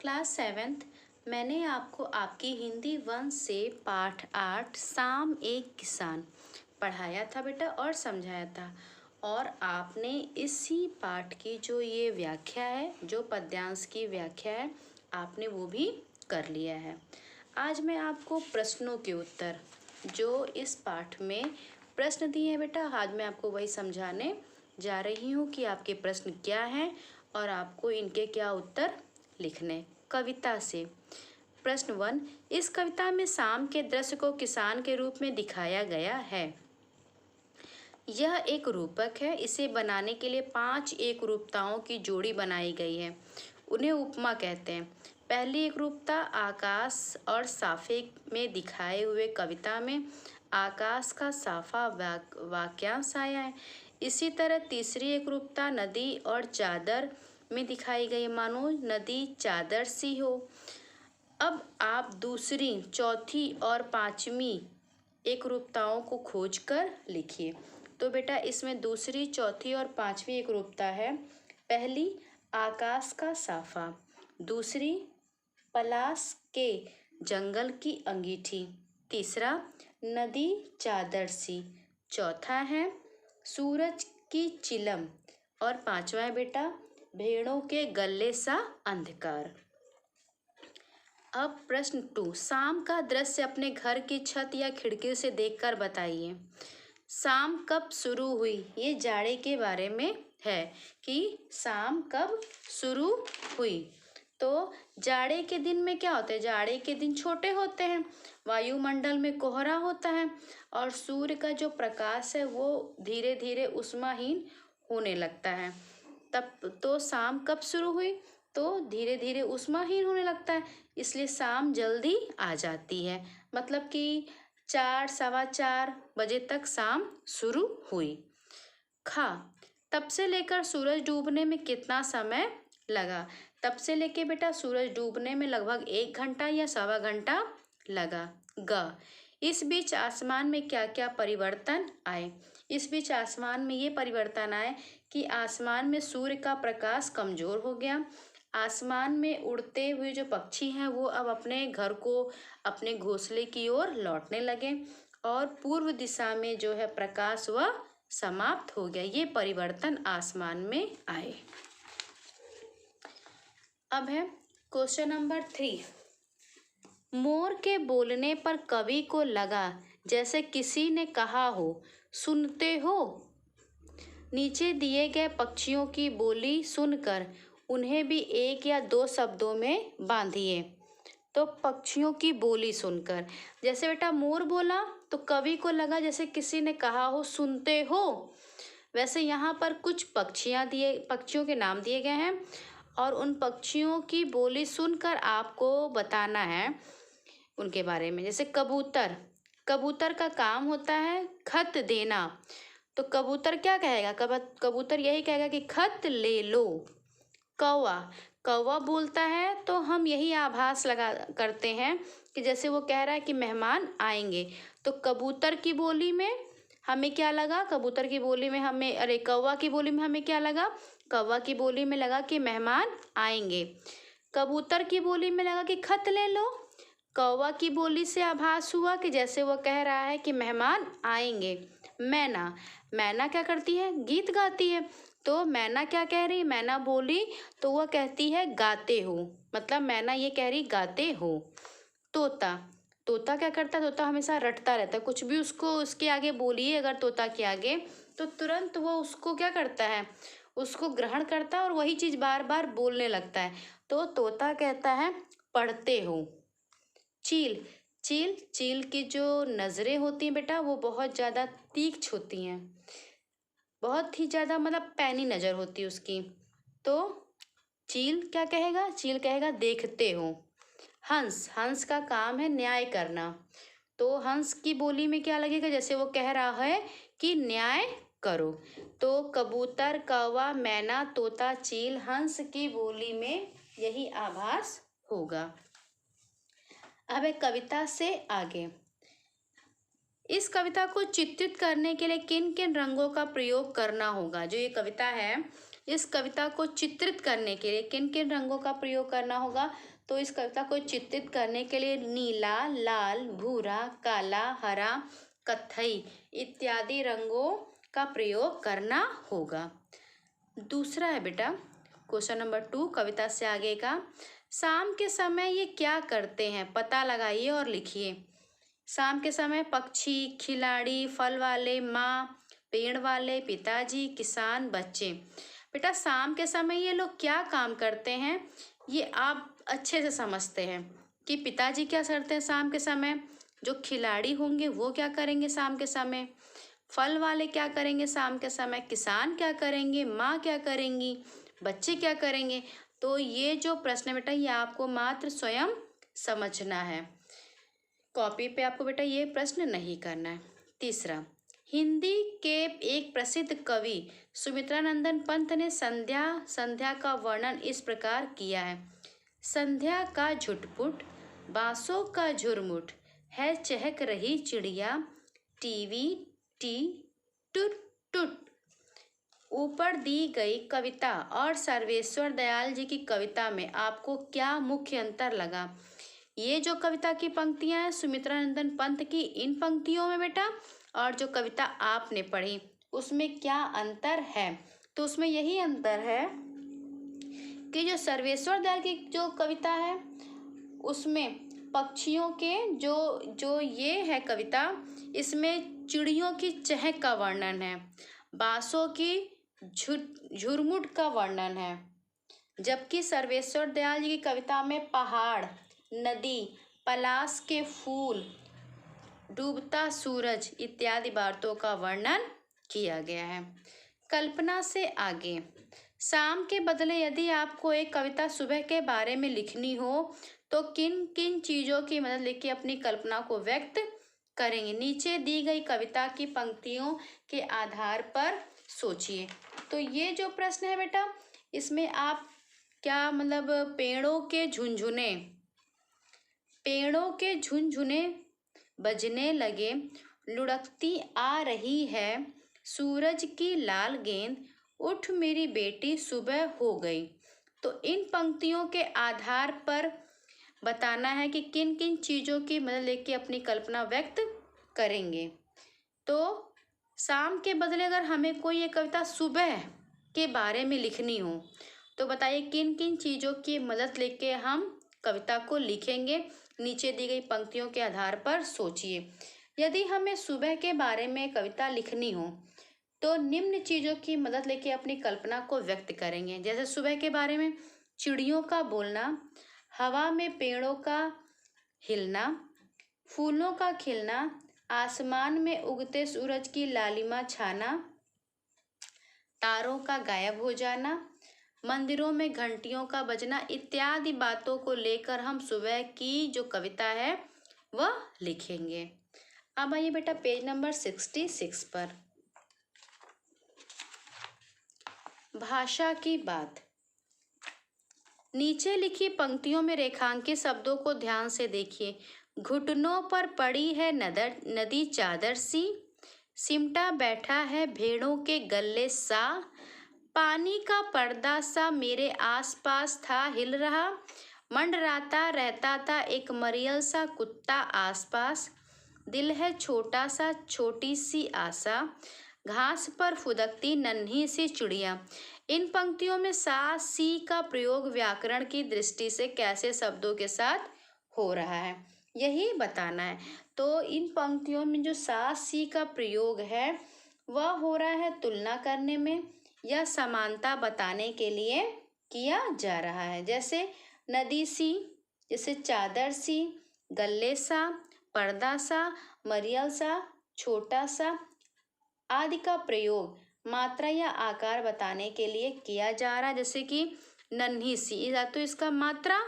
Class 7th मैंने आपको आपकी हिंदी 1 से पाठ 8 साम एक किसान पढ़ाया था बेटा और समझाया था। और आपने इसी पाठ की जो ये व्याख्या है, जो पद्यांश की व्याख्या है, आपने वो भी कर लिया है। आज मैं आपको प्रश्नों के उत्तर जो इस पाठ में प्रश्न दिए हैं बेटा, आज मैं आपको वही समझाने जा रही हूँ कि आपके प्रश्न क्या हैं और आपको इनके क्या उत्तर लिखने। कविता से प्रश्न 1, इस कविता में शाम के दृश्य को किसान के रूप में दिखाया गया है। यह एक रूपक है। इसे बनाने के लिए 5 एक रूपताओं की जोड़ी बनाई गई है। उन्हें उपमा कहते हैं। पहली एक रूपता आकाश और साफे में दिखाए हुए कविता में आकाश का साफा वाक्यांश आया है। इसी तरह तीसरी एक रूपता नदी और चादर में दिखाई गई, मानो नदी चादर सी हो। अब आप दूसरी, चौथी और पांचवी एक रूपताओं को खोजकर लिखिए। तो बेटा इसमें दूसरी, चौथी और पांचवी एक रूपता है। पहली आकाश का साफा, दूसरी पलाश के जंगल की अंगीठी, तीसरा नदी चादर सी, चौथा है सूरज की चिलम और पांचवा है बेटा भेड़ों के गले सा अंधकार। अब प्रश्न 2, शाम का दृश्य अपने घर की छत या खिड़की से देखकर बताइए। शाम कब शुरू हुई, ये जाड़े के बारे में है कि शाम कब शुरू हुई। तो जाड़े के दिन में क्या होता है, जाड़े के दिन छोटे होते हैं, वायुमंडल में कोहरा होता है और सूर्य का जो प्रकाश है वो धीरे धीरे उष्माहीन होने लगता है। तब तो शाम कब शुरू हुई, तो धीरे धीरे उष्माहीन होने लगता है, इसलिए शाम जल्दी आ जाती है। मतलब कि 4 सवा 4 बजे तक शाम शुरू हुई। खा, तब से लेकर सूरज डूबने में कितना समय लगा। तब से लेके बेटा सूरज डूबने में लगभग 1 घंटा या सवा घंटा लगा। ग, इस बीच आसमान में क्या क्या परिवर्तन आए। इस बीच आसमान में ये परिवर्तन आए कि आसमान में सूर्य का प्रकाश कमजोर हो गया। आसमान में उड़ते हुए जो पक्षी हैं वो अब अपने घर को, अपने घोंसले की ओर लौटने लगे और पूर्व दिशा में जो है प्रकाश वह समाप्त हो गया। ये परिवर्तन आसमान में आए। अब है क्वेश्चन नंबर 3, मोर के बोलने पर कवि को लगा जैसे किसी ने कहा हो, सुनते हो। नीचे दिए गए पक्षियों की बोली सुनकर उन्हें भी 1 या 2 शब्दों में बांधिए। तो पक्षियों की बोली सुनकर, जैसे बेटा मोर बोला तो कवि को लगा जैसे किसी ने कहा हो, सुनते हो। वैसे यहाँ पर कुछ पक्षियों के नाम दिए गए हैं और उन पक्षियों की बोली सुनकर आपको बताना है उनके बारे में। जैसे कबूतर, कबूतर का काम होता है खत देना, तो कबूतर क्या कहेगा, कबूतर यही कहेगा कि खत ले लो। कौवा, कौवा बोलता है तो हम यही आभास लगा करते हैं कि जैसे वो कह रहा है कि मेहमान आएंगे। तो कबूतर की बोली में हमें क्या लगा, कबूतर की बोली में हमें, अरे कौवा की बोली में हमें क्या लगा, कौवा की बोली में लगा कि मेहमान आएंगे। कबूतर की बोली में लगा कि खत ले लो। कौवा की बोली से आभास हुआ कि जैसे वो कह रहा है कि मेहमान आएंगे। मैना, मैना क्या करती है, गीत गाती है। तो मैना क्या कह रही, मैना बोली तो वह कहती है गाते हो, मतलब मैना ये कह रही गाते हो। तोता, तोता क्या करता है, तोता हमेशा रटता रहता है, कुछ भी उसको उसके आगे बोलिए अगर तोता के आगे तो तुरंत वो उसको क्या करता है, उसको ग्रहण करता है और वही चीज बार बार बोलने लगता है। तो तोता कहता है पढ़ते हो। चील, चील की जो नजरें होती हैं बेटा वो बहुत ज्यादा तीक्ष्ण होती हैं, बहुत ही ज्यादा मतलब पैनी नजर होती है उसकी। तो चील क्या कहेगा, चील कहेगा देखते हो। हंस, हंस का काम है न्याय करना, तो हंस की बोली में क्या लगेगा, जैसे वो कह रहा है कि न्याय करो। तो कबूतर, कौवा, मैना, तोता, चील, हंस की बोली में यही आभास होगा। अब एक कविता से आगे, इस कविता को चित्रित करने के लिए किन किन रंगों का प्रयोग करना होगा। जो ये कविता है इस कविता को चित्रित करने के लिए किन किन रंगों का प्रयोग करना होगा? तो इस कविता को चित्रित करने के लिए नीला, लाल, भूरा, काला, हरा, कत्थई इत्यादि रंगों का प्रयोग करना होगा। दूसरा है बेटा क्वेश्चन नंबर 2 कविता से आगे का, शाम के समय ये क्या करते हैं? पता लगाइए और लिखिए। शाम के समय पक्षी, खिलाड़ी, फल वाले, माँ, पेड़ वाले, पिताजी, किसान, बच्चे। बेटा शाम के समय ये लोग क्या काम करते हैं ये आप अच्छे से समझते हैं कि पिताजी क्या करते हैं शाम के समय, जो खिलाड़ी होंगे वो क्या करेंगे शाम के समय, फल वाले क्या करेंगे शाम के समय, किसान क्या करेंगे, माँ क्या करेंगी, बच्चे क्या करेंगे। तो ये जो प्रश्न है बेटा ये आपको मात्र स्वयं समझना है, कॉपी पे आपको बेटा ये प्रश्न नहीं करना है। तीसरा, हिंदी के एक प्रसिद्ध कवि सुमित्रानंदन पंत ने संध्या का वर्णन इस प्रकार किया है। संध्या का झुटपुट, बांसों का झुरमुट, है चहक रही चिड़िया, टीवी टी टुट टुट। ऊपर दी गई कविता और सर्वेश्वर दयाल जी की कविता में आपको क्या मुख्य अंतर लगा? ये जो कविता की पंक्तियां हैं सुमित्रानंदन पंत की, इन पंक्तियों में बेटा और जो कविता आपने पढ़ी उसमें क्या अंतर है? तो उसमें यही अंतर है कि जो सर्वेश्वर दयाल की जो कविता है उसमें पक्षियों के जो ये है कविता, इसमें चिड़ियों की चहक का वर्णन है, बांसों की झुरमुट का वर्णन है, जबकि सर्वेश्वर दयाल जी की कविता में पहाड़, नदी, पलाश के फूल, डूबता सूरज इत्यादि बातों का वर्णन किया गया है। कल्पना से आगे, शाम के बदले यदि आपको एक कविता सुबह के बारे में लिखनी हो तो किन किन चीज़ों की मदद लेके अपनी कल्पना को व्यक्त करेंगे? नीचे दी गई कविता की पंक्तियों के आधार पर सोचिए। तो ये जो प्रश्न है बेटा इसमें आप क्या मतलब पेड़ों के झुनझुने बजने लगे, लुढ़कती आ रही है सूरज की लाल गेंद, उठ मेरी बेटी सुबह हो गई। तो इन पंक्तियों के आधार पर बताना है कि किन किन चीज़ों की मदद लेके अपनी कल्पना व्यक्त करेंगे। तो शाम के बदले अगर हमें कोई एक कविता सुबह के बारे में लिखनी हो तो बताइए किन किन चीज़ों की मदद लेके हम कविता को लिखेंगे? नीचे दी गई पंक्तियों के आधार पर सोचिए। यदि हमें सुबह के बारे में कविता लिखनी हो तो निम्न चीज़ों की मदद लेके अपनी कल्पना को व्यक्त करेंगे। जैसे सुबह के बारे में चिड़ियों का बोलना, हवा में पेड़ों का हिलना, फूलों का खिलना, आसमान में उगते सूरज की लालिमा छाना, तारों का गायब हो जाना, मंदिरों में घंटियों का बजना इत्यादि बातों को लेकर हम सुबह की जो कविता है वह लिखेंगे। अब आइए बेटा पेज नंबर 66 पर, भाषा की बात। नीचे लिखी पंक्तियों में रेखांकित शब्दों को ध्यान से देखिए। घुटनों पर पड़ी है नदी चादर सी, सिमटा बैठा है भेड़ों के गले सा, पानी का पर्दा सा मेरे आसपास था हिल रहा, मंडराता रहता था एक मरियल सा कुत्ता आसपास, दिल है छोटा सा छोटी सी आशा, घास पर फुदकती नन्ही सी चिड़िया। इन पंक्तियों में सा सी का प्रयोग व्याकरण की दृष्टि से कैसे शब्दों के साथ हो रहा है यही बताना है। तो इन पंक्तियों में जो सा सी का प्रयोग है वह हो रहा है तुलना करने में या समानता बताने के लिए किया जा रहा है। जैसे नदी सी, जैसे चादर सी, गले सा, पर्दा सा, मरियल सा, छोटा सा आदि का प्रयोग मात्रा या आकार बताने के लिए किया जा रहा है। जैसे कि नन्ही सी, या तो इसका मात्रा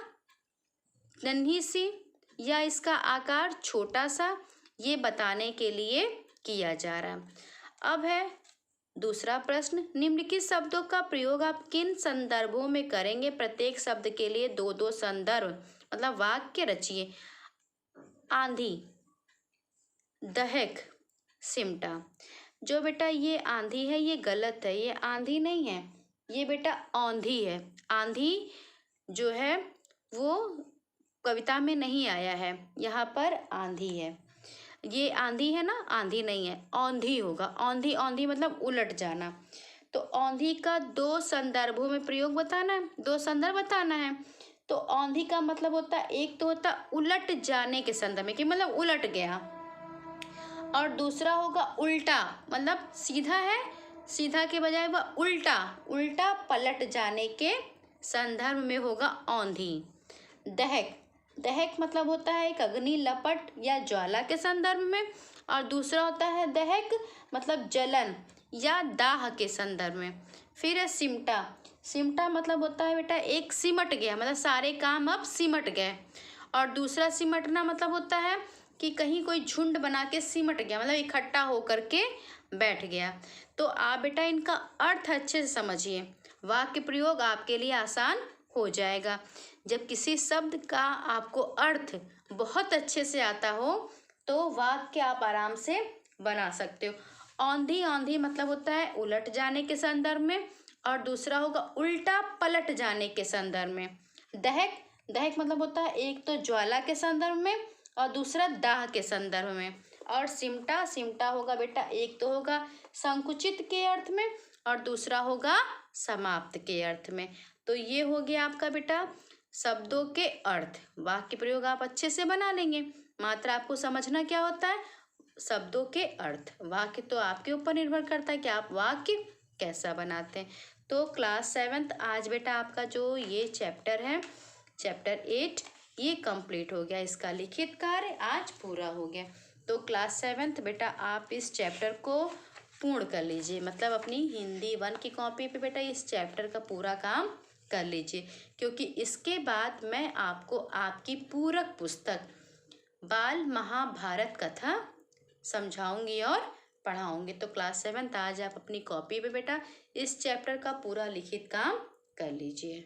नन्ही सी या इसका आकार छोटा सा, ये बताने के लिए किया जा रहा है। अब है दूसरा प्रश्न, निम्नलिखित शब्दों का प्रयोग आप किन संदर्भों में करेंगे? प्रत्येक शब्द के लिए दो दो संदर्भ मतलब वाक्य रचिए। आंधी, दहक, सिमटा। जो बेटा ये आंधी है ये गलत है, ये आंधी नहीं है, ये बेटा औंधी है। आंधी जो है वो कविता में नहीं आया है, यहाँ पर आंधी है। ये आंधी है ना, आंधी नहीं है, औंधी होगा। औंधी, औंधी मतलब उलट जाना। तो औंधी का दो संदर्भों में प्रयोग बताना है, दो संदर्भ बताना है। तो औंधी का मतलब होता है, एक तो होता उलट जाने के संदर्भ में कि मतलब उलट गया, और दूसरा होगा उल्टा, मतलब सीधा है, सीधा के बजाय वह उल्टा, उल्टा पलट जाने के संदर्भ में होगा औंधी। दहक, दहक मतलब होता है एक अग्नि लपट या ज्वाला के संदर्भ में, और दूसरा होता है दहक मतलब जलन या दाह के संदर्भ में। फिर है सिमटा। सिमटा मतलब होता है बेटा एक सिमट गया, मतलब सारे काम अब सिमट गए। और दूसरा सिमटना मतलब होता है कि कहीं कोई झुंड बना के सिमट गया, मतलब इकट्ठा होकर के बैठ गया। तो आप बेटा इनका अर्थ अच्छे से समझिए, वाक्य प्रयोग आपके लिए आसान हो जाएगा। जब किसी शब्द का आपको अर्थ बहुत अच्छे से आता हो तो वाक्य आप आराम से बना सकते हो। औंधी, औंधी मतलब होता है उलट जाने के संदर्भ में, और दूसरा होगा उल्टा पलट जाने के संदर्भ में। दहक, दहक मतलब होता है एक तो ज्वाला के संदर्भ में और दूसरा दाह के संदर्भ में। और सिमटा, सिमटा होगा बेटा एक तो होगा संकुचित के अर्थ में और दूसरा होगा समाप्त के अर्थ में। तो ये हो गया आपका बेटा शब्दों के अर्थ। वाक्य प्रयोग आप अच्छे से बना लेंगे, मात्र आपको समझना क्या होता है, शब्दों के अर्थ। वाक्य तो आपके ऊपर निर्भर करता है कि आप वाक्य कैसा बनाते हैं। तो क्लास 7th आज बेटा आपका जो ये चैप्टर है, चैप्टर 8, ये कंप्लीट हो गया, इसका लिखित कार्य आज पूरा हो गया। तो क्लास 7th बेटा आप इस चैप्टर को पूर्ण कर लीजिए, मतलब अपनी हिंदी 1 की कॉपी पे बेटा इस चैप्टर का पूरा काम कर लीजिए, क्योंकि इसके बाद मैं आपको आपकी पूरक पुस्तक बाल महाभारत कथा समझाऊंगी और पढ़ाऊंगी। तो क्लास 7th आज आप अपनी कॉपी पे बेटा इस चैप्टर का पूरा लिखित काम कर लीजिए।